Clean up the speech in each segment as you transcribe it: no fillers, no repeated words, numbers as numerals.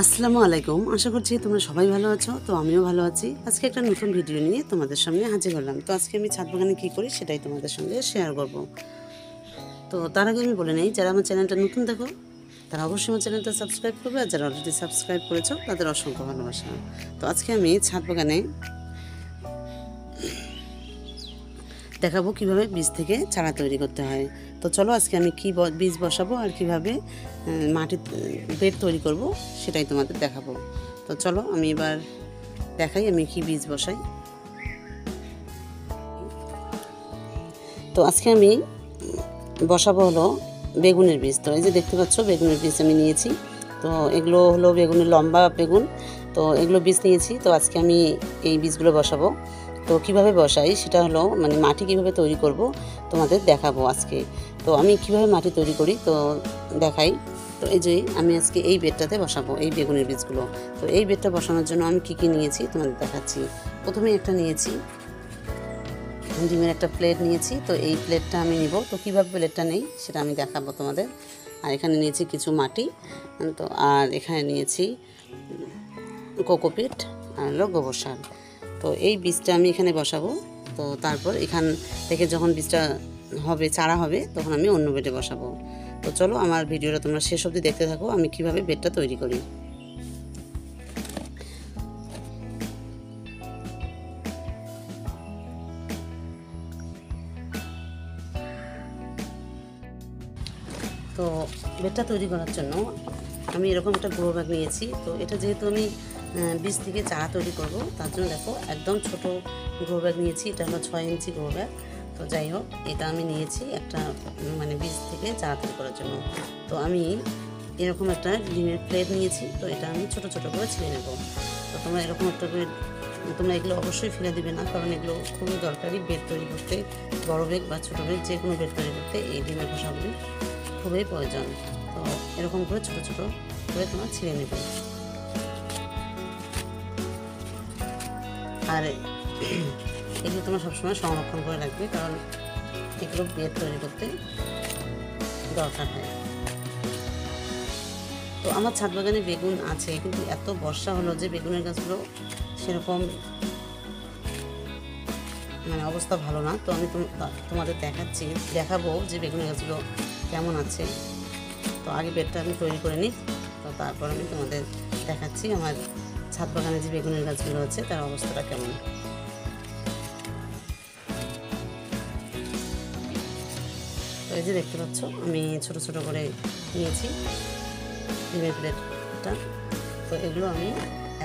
আসসালামু আলাইকুম। আশা করছি তোমরা সবাই ভালো আছো। তো আমিও ভালো আছি। আজকে একটা নতুন ভিডিও নিয়ে তোমাদের সামনে হাজির হলাম। তো আজকে আমি ছাদ বাগানে কী করি সেটাই তোমাদের সঙ্গে শেয়ার করব। তো তার আগে আমি বলে নেই, যারা আমার চ্যানেলটা নতুন দেখো তারা অবশ্যই আমার চ্যানেলটা সাবস্ক্রাইব করবে, আর যারা অলরেডি সাবস্ক্রাইব করেছো তাদের অসংখ্য ভালোবাসা। তো আজকে আমি ছাদ বাগানে দেখাবো কিভাবে বীজ থেকে চারা তৈরি করতে হয়। তো চলো আজকে আমি কি বীজ বসাবো আর কিভাবে মাটি বেড তৈরি করব সেটাই তোমাদের দেখাবো। তো চলো আমি এবার দেখাই আমি কি বীজ বসাই। তো আজকে আমি বসাবো হলো বেগুনের বীজ। তো এই যে দেখতে পাচ্ছ বেগুনের বীজ আমি নিয়েছি। তো এগুলো হলো বেগুনের লম্বা বেগুন। তো এগুলো বীজ নিয়েছি। তো আজকে আমি এই বীজগুলো বসাবো। তো কিভাবে বসাই সেটা হলো মাটি কিভাবে তৈরি করব তোমাদের দেখাবো আজকে। তো আমি কিভাবে মাটি তৈরি করি তো দেখাই। তো এই যে আমি আজকে এই বেডটাতে বসাবো এই বেগুনের বীজগুলো। তো এই বেডটা বসানোর জন্য আমি কি নিয়েছি তোমাদের দেখাচ্ছি। প্রথমে একটা নিয়েছি ডিমের একটা প্লেট নিয়েছি। তো এই প্লেটটা আমি নিব। তো কীভাবে প্লেটটা নেই সেটা আমি দেখাবো তোমাদের। আর এখানে নিয়েছি কিছু মাটি। তো আর এখানে নিয়েছি কোকোপিট আর হলো গোবর সার। তো এই বীজটা আমি এখানে বসাবো। তো তারপর এখান থেকে যখন বীজটা হবে চারা হবে তখন আমি অন্য বেডে বসাবো। তো চলো আমার ভিডিওটা তোমরা শেষ অবধি দেখতে থাকো আমি কিভাবে বেডটা তৈরি করি। তো বেডটা তৈরি করার জন্য আমি এরকম একটা গ্রো ব্যাগ নিয়েছি। তো এটা যেহেতু আমি বীজ থেকে চারা তৈরি করব তার জন্য দেখো একদম ছোট গ্রো ব্যাগ নিয়েছি। এটা হলো 6 ইঞ্চি গ্রো ব্যাগ। তো যাই হোক এটা আমি নিয়েছি একটা বীজ থেকে চারা তৈরি করার জন্য। তো আমি এরকম একটা ডিমের প্লেট নিয়েছি। তো এটা আমি ছোট ছোট করে ছিঁড়ে নেব। তো তোমরা এরকম একটা করে তোমরা এগুলো অবশ্যই ফেলে দেবে না, কারণ এগুলো খুবই দরকারি বেড তৈরি করতে। বড় বেগ বা ছোটো বেগ যে কোনো বেড তৈরি করতে এই ডিমের খোসাগুলি খুবই প্রয়োজন। তো এরকম করে ছোট ছোট করে তোমরা ছিঁড়ে নেবে। আর এগুলো তোমরা সবসময় সংরক্ষণ করে রাখবে, কারণ এগুলো বেড তৈরি করতে দরকার হয়। তো আমার ছাদ বাগানে বেগুন আছে, কিন্তু এত বর্ষা হলো যে বেগুনের গাছগুলো সেরকম অবস্থা ভালো না। তো আমি তোমাদের দেখাবো যে বেগুনের গাছগুলো কেমন আছে। তো আগে বেডটা আমি তৈরি করে নিই, তো তারপর আমি তোমাদের দেখাচ্ছি আমার ছাদ বাগানে যে বেগুনের গাছগুলো আছে তার অবস্থাটা কেমন। তো এই যে দেখতে পাচ্ছ আমি ছোট ছোট করে নিয়েছি ডিমের প্লেটটা। তো এগুলো আমি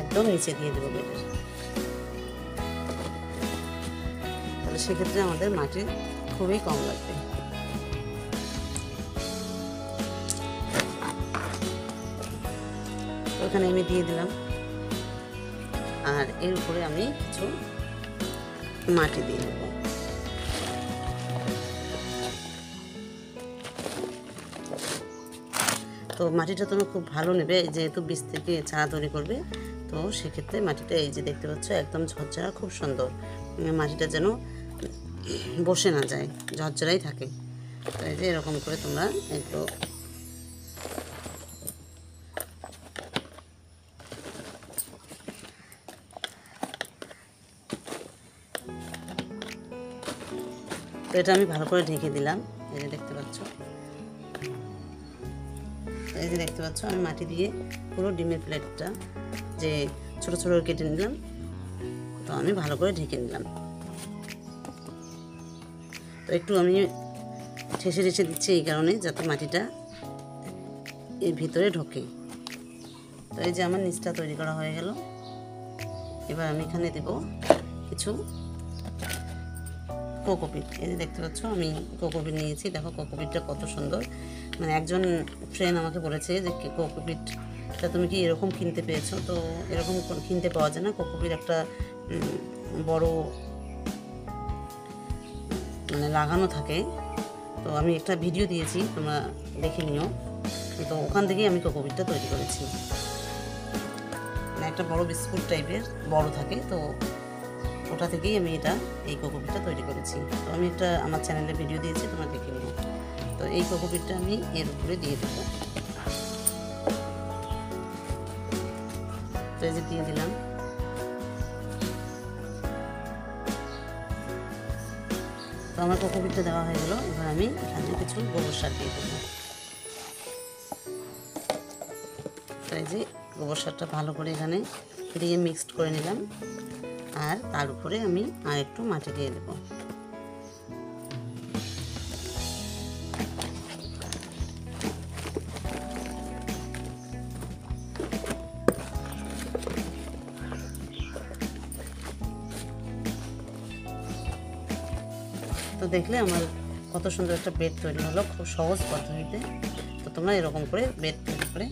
একদম নিচে দিয়ে দেবো বেডের। তাহলে সেক্ষেত্রে আমাদের মাটি খুবই কম লাগবে। ওখানে আমি দিয়ে দিলাম, আর এর উপরে আমি কিছু মাটি দিয়ে দেবো। তো মাটিটা তুমি খুব ভালো নেবে, যেহেতু বীজ থেকে চারা তৈরি করবে। তো সেক্ষেত্রে মাটিটা এই যে দেখতে পাচ্ছ একদম ঝরঝরা, খুব সুন্দর। মাটিটা যেন বসে না যায়, ঝরঝরাই থাকে। তো এই যে এরকম করে তোমরা একটু তো এটা আমি ভালো করে ঢেকে দিলাম। এই যে দেখতে পাচ্ছ আমি মাটি দিয়ে পুরো ডিমের প্লেটটা যে ছোট ছোট কেটে নিলাম, তো আমি ভালো করে ঢেকে নিলাম। তো একটু আমি ঠেসে ঠেসে দিচ্ছি এই কারণে যাতে মাটিটা এর ভিতরে ঢোকে। তো এই যে আমার নিচটা তৈরি করা হয়ে গেল। এবার আমি এখানে দেব কিছু কোকোপিট। এই যে দেখতে পাচ্ছ আমি কোকোপিট নিয়েছি। দেখো কোকোপিটটা কত সুন্দর। একজন ফ্রেন্ড আমাকে বলেছে যে কোকোপিটটা তুমি কি এরকম কিনতে পেয়েছো? তো এরকম কিনতে পাওয়া যায় না। কোকোপিট একটা বড় লাগানো থাকে। তো আমি একটা ভিডিও দিয়েছি, তোমরা দেখে নিও। তো ওখান থেকেই আমি কোকোপিটটা তৈরি করেছি। একটা বড় বিস্কুট টাইপের বড় থাকে, তো ওটা থেকেই আমি এই কোকোপিটটা তৈরি করেছি। তো আমি একটা আমার চ্যানেলে ভিডিও দিয়েছি, তোমরা দেখে নিও। তো এই কোকোপিটটা আমি এর উপরে দিয়ে দেবো। তো এই যে দিয়ে দিলাম। তো আমার কোকোপিটটা দেওয়া হয়ে গেল। এবার আমি এখানে কিছু গোবর সার দিয়ে দেবো। তো এই যে গোবর সারটা ভালো করে এখানে দিয়ে মিক্সড করে নিলাম, আর তার উপরে আমি আর একটু মাটি দিয়ে দেবো। তো দেখলে আমার কত সুন্দর একটা বেড তৈরি হলো, খুব সহজ পদ্ধতিতে। তো তোমরা এরকম করে বেড তৈরি করে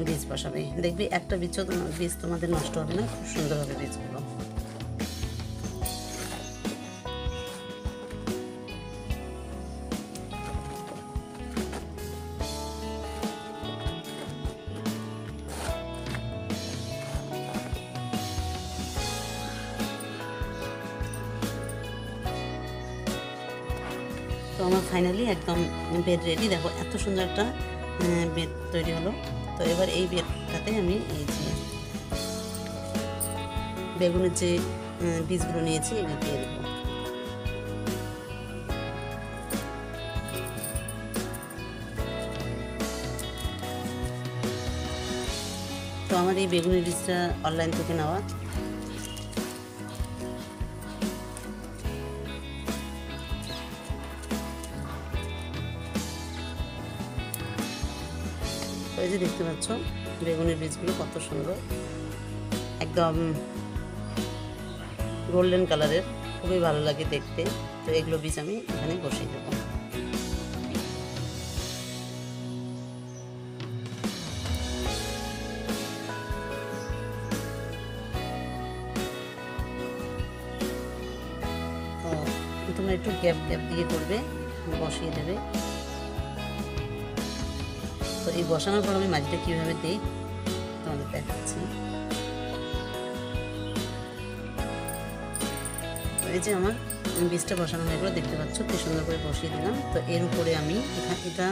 বীজ বসাবে, দেখবি একটা বীজ তোমাদের নষ্ট হবে না, খুব সুন্দর হবে বীজগুলো। তো আমার ফাইনালি একদম বেড রেডি। দেখো এত সুন্দর একটা বেড তৈরি হলো। তো এবার এই বেডটাতে আমি এই যে বেগুনের যে বীজগুলো নিয়েছি এগুলো দিয়ে দেবো। তো আমার এই বেগুনের বীজটা অনলাইন থেকে নেওয়া। এই যে দেখতে পাচ্ছ বেগুনের বীজগুলো কত সুন্দর, একদম গোল্ডেন কালারের, খুবই ভালো লাগে দেখতে। তো এগুলো বীজ আমি এখানে বসিয়ে দেবো। তো তোমরা একটু গ্যাপ গ্যাপ দিয়ে করবে, বসিয়ে দেবে। তো এই বসানোর পর আমি মাটিটা কীভাবে দিই তোমাদের দেখাচ্ছি। তো এই যে আমার বীজটা বসানো হয়ে গেলো, দেখতে পাচ্ছ কি সুন্দর করে বসিয়ে দিলাম। তো এর উপরে আমি এটা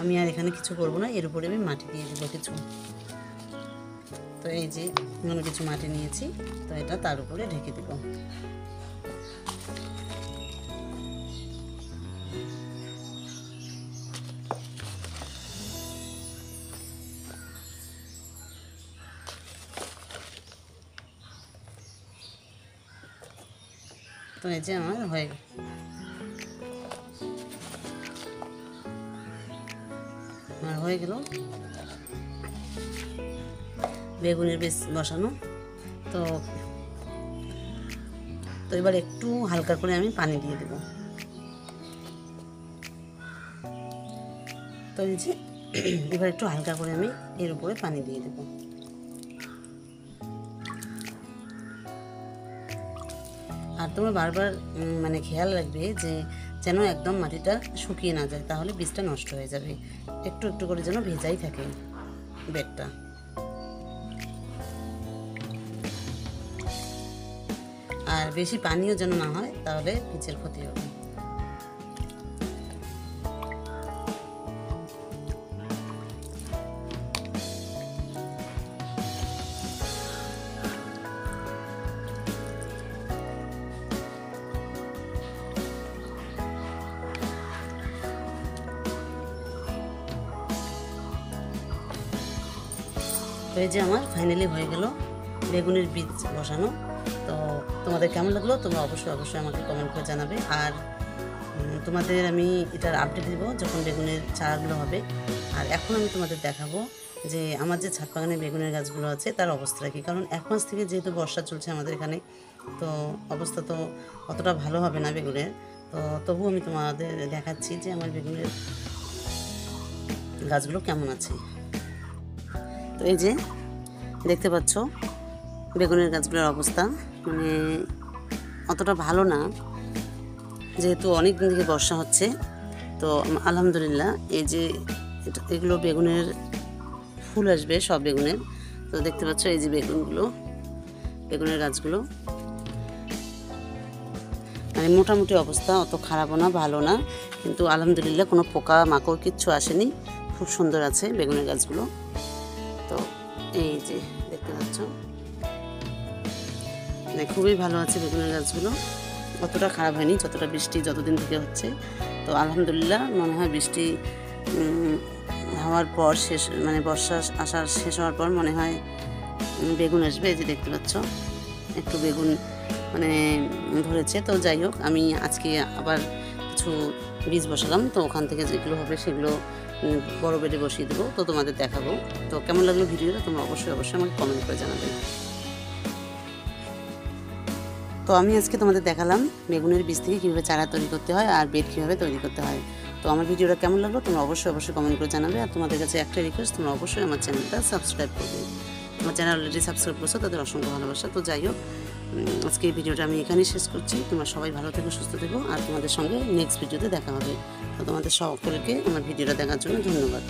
আমি আর এখানে কিছু করবো না, এর উপরে আমি মাটি দিয়ে দেবো কিছু। তো এই যে আমি কিছু মাটি নিয়েছি, তো এটা তার উপরে ঢেকে দেবো। তো এই যে আমার হয়ে গেল বেগুনের বীজ বসানো। তো এবার একটু হালকা করে আমি পানি দিয়ে দেব। তো এই যে এবার একটু হালকা করে আমি এর উপরে পানি দিয়ে দেব। আর তোমরা বারবার মানে খেয়াল রাখবে যে যেন একদম মাটিটা শুকিয়ে না যায়, তাহলে বীজটা নষ্ট হয়ে যাবে। একটু একটু করে যেন ভেজাই থাকে বেডটা। আর বেশি পানিও যেন না হয়, তাহলে বীজের ক্ষতি হবে। তো এই যে আমার ফাইনালি হয়ে গেল বেগুনের বীজ বসানো। তো তোমাদের কেমন লাগলো তোমরা অবশ্যই আমাকে কমেন্ট করে জানাবে। আর তোমাদের আমি এটার আপডেট দেবো যখন বেগুনের চারাগুলো হবে। আর এখন আমি তোমাদের দেখাবো যে আমার যে ছাদ বাগানে বেগুনের গাছগুলো আছে তার অবস্থাটা কী। কারণ 1 মাস থেকে যেহেতু বর্ষা চলছে আমাদের এখানে, তো অবস্থা তো অতটা ভালো হবে না বেগুনের। তো তবু আমি তোমাদের দেখাচ্ছি যে আমার বেগুনের গাছগুলো কেমন আছে। তো এই যে দেখতে পাচ্ছ বেগুনের গাছগুলোর অবস্থা, মানে অতটা ভালো না, যেহেতু অনেক দিন থেকে বর্ষা হচ্ছে। তো আলহামদুলিল্লাহ এই যে এগুলো বেগুনের ফুল আসবে সব বেগুনের। তো দেখতে পাচ্ছ এই যে বেগুনের গাছগুলো মানে মোটামুটি অবস্থা, অত খারাপও না ভালো না, কিন্তু আলহামদুলিল্লাহ কোনো পোকা মাকড় কিচ্ছু আসেনি, খুব সুন্দর আছে বেগুনের গাছগুলো। তো এই যে দেখতে পাচ্ছ পাচ্ছ। মানে খুবই ভালো আছে বেগুনের গাছগুলো, অতটা খারাপ হয়নি যতটা বৃষ্টি যতদিন থেকে হচ্ছে। তো আলহামদুলিল্লাহ মনে হয় বৃষ্টি হওয়ার পর শেষ, মানে বর্ষা আসার শেষ হওয়ার পর মনে হয় বেগুন আসবে। এই যে দেখতে পাচ্ছ একটু বেগুন মানে ধরেছে। তো যাই হোক, আমি আজকে আবার কিছু বীজ বসালাম, তো ওখান থেকে যেগুলো হবে সেগুলো বড় বেডে বসিয়ে দেবো, তো তোমাদের দেখাবো। তো কেমন লাগলো ভিডিওটা তোমরা অবশ্যই আমাকে কমেন্ট করে জানাবে। তো আমি আজকে তোমাদের দেখালাম বেগুনের বীজ থেকে কীভাবে চারা তৈরি করতে হয় আর বেড কীভাবে তৈরি করতে হয়। তো আমার ভিডিওটা কেমন লাগলো তোমরা অবশ্যই কমেন্ট করে জানাবে। আর তোমাদের কাছে একটা রিকোয়েস্ট, তোমরা অবশ্যই আমার চ্যানেলটা সাবস্ক্রাইব করবে। আমার চ্যানেল অলরেডি সাবস্ক্রাইব করছো, তাদের অসংখ্য ভালোবাসা। তো যাই হোক, আজকে এই ভিডিওটা আমি এখানেই শেষ করছি। তোমরা সবাই ভালো থেকো, সুস্থ থেকো, আর তোমাদের সঙ্গে নেক্সট ভিডিওতে দেখা হবে। তো তোমাদের সকলকে আমার ভিডিওটা দেখার জন্য ধন্যবাদ।